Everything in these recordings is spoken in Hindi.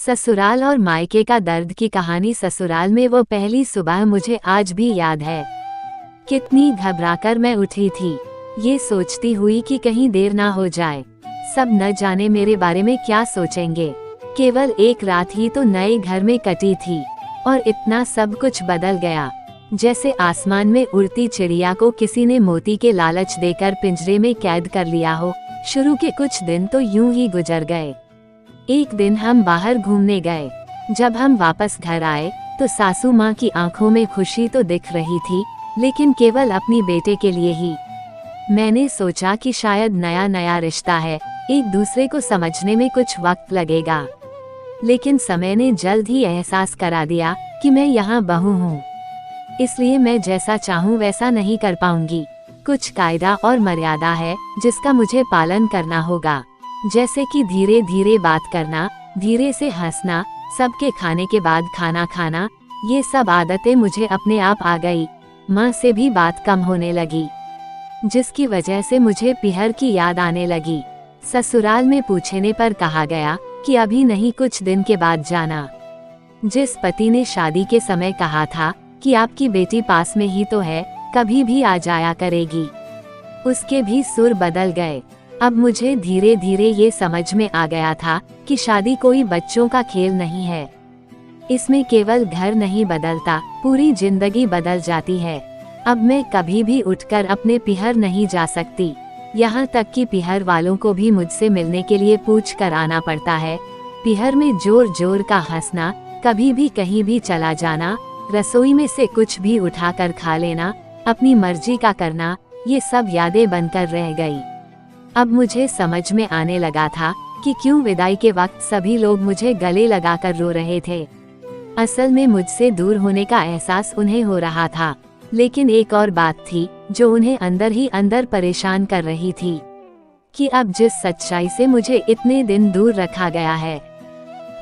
ससुराल और मायके का दर्द की कहानी। ससुराल में वो पहली सुबह मुझे आज भी याद है। कितनी घबराकर मैं उठी थी, ये सोचती हुई कि कहीं देर ना हो जाए। सब न जाने मेरे बारे में क्या सोचेंगे। केवल एक रात ही तो नए घर में कटी थी और इतना सब कुछ बदल गया, जैसे आसमान में उड़ती चिड़िया को किसी ने मोती के लालच देकर पिंजरे में कैद कर लिया हो। शुरू के कुछ दिन तो यूं ही गुजर गए। एक दिन हम बाहर घूमने गए। जब हम वापस घर आए तो सासू माँ की आंखों में खुशी तो दिख रही थी, लेकिन केवल अपनी बेटे के लिए ही। मैंने सोचा कि शायद नया नया रिश्ता है, एक दूसरे को समझने में कुछ वक्त लगेगा। लेकिन समय ने जल्द ही एहसास करा दिया कि मैं यहाँ बहू हूँ, इसलिए मैं जैसा चाहूँ वैसा नहीं कर पाऊंगी। कुछ कायदा और मर्यादा है जिसका मुझे पालन करना होगा, जैसे कि धीरे धीरे बात करना, धीरे से हंसना, सबके खाने के बाद खाना खाना। ये सब आदतें मुझे अपने आप आ गई। माँ से भी बात कम होने लगी, जिसकी वजह से मुझे पिहर की याद आने लगी। ससुराल में पूछने पर कहा गया कि अभी नहीं, कुछ दिन के बाद जाना। जिस पति ने शादी के समय कहा था कि आपकी बेटी पास में ही तो है, कभी भी आ जाया करेगी, उसके भी सुर बदल गए। अब मुझे धीरे धीरे ये समझ में आ गया था कि शादी कोई बच्चों का खेल नहीं है। इसमें केवल घर नहीं बदलता, पूरी जिंदगी बदल जाती है। अब मैं कभी भी उठकर अपने पिहर नहीं जा सकती, यहाँ तक कि पिहर वालों को भी मुझसे मिलने के लिए पूछ कर आना पड़ता है। पिहर में जोर जोर का हंसना, कभी भी कहीं भी चला जाना, रसोई में से कुछ भी उठाकर खा लेना, अपनी मर्जी का करना, ये सब यादें बनकर रह गई। अब मुझे समझ में आने लगा था कि क्यों विदाई के वक्त सभी लोग मुझे गले लगाकर रो रहे थे। असल में मुझसे दूर होने का एहसास उन्हें हो रहा था, लेकिन एक और बात थी जो उन्हें अंदर ही अंदर परेशान कर रही थी, कि अब जिस सच्चाई से मुझे इतने दिन दूर रखा गया है,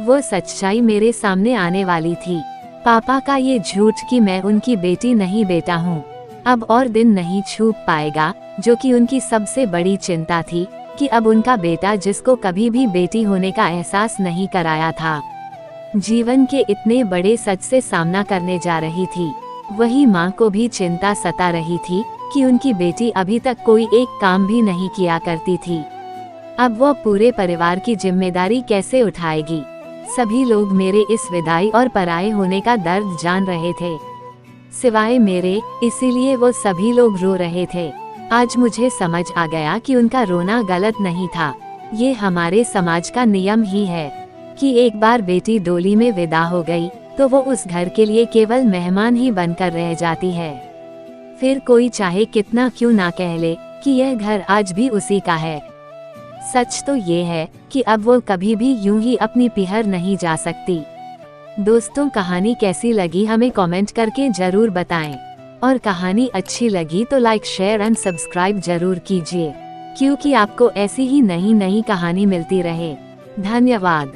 वो सच्चाई मेरे सामने आने वाली थी। पापा का ये झूठ कि मैं उनकी बेटी नहीं बेटा हूँ, अब और दिन नहीं छूप पाएगा, जो कि उनकी सबसे बड़ी चिंता थी, कि अब उनका बेटा, जिसको कभी भी बेटी होने का एहसास नहीं कराया था, जीवन के इतने बड़े सच से सामना करने जा रही थी। वही माँ को भी चिंता सता रही थी कि उनकी बेटी अभी तक कोई एक काम भी नहीं किया करती थी, अब वो पूरे परिवार की जिम्मेदारी कैसे उठाएगी। सभी लोग मेरे इस विदाई और पराये होने का दर्द जान रहे थे, सिवाय मेरे, इसीलिए वो सभी लोग रो रहे थे। आज मुझे समझ आ गया कि उनका रोना गलत नहीं था। ये हमारे समाज का नियम ही है कि एक बार बेटी डोली में विदा हो गई तो वो उस घर के लिए केवल मेहमान ही बनकर रह जाती है। फिर कोई चाहे कितना क्यों ना कह ले कि यह घर आज भी उसी का है। सच तो ये है कि अब वो कभी भी यूं ही अपनी पिहर नहीं जा सकती। दोस्तों, कहानी कैसी लगी हमें कमेंट करके जरूर बताएं, और कहानी अच्छी लगी तो लाइक, शेयर एंड सब्सक्राइब जरूर कीजिए, क्योंकि आपको ऐसी ही नई नई कहानी मिलती रहे। धन्यवाद।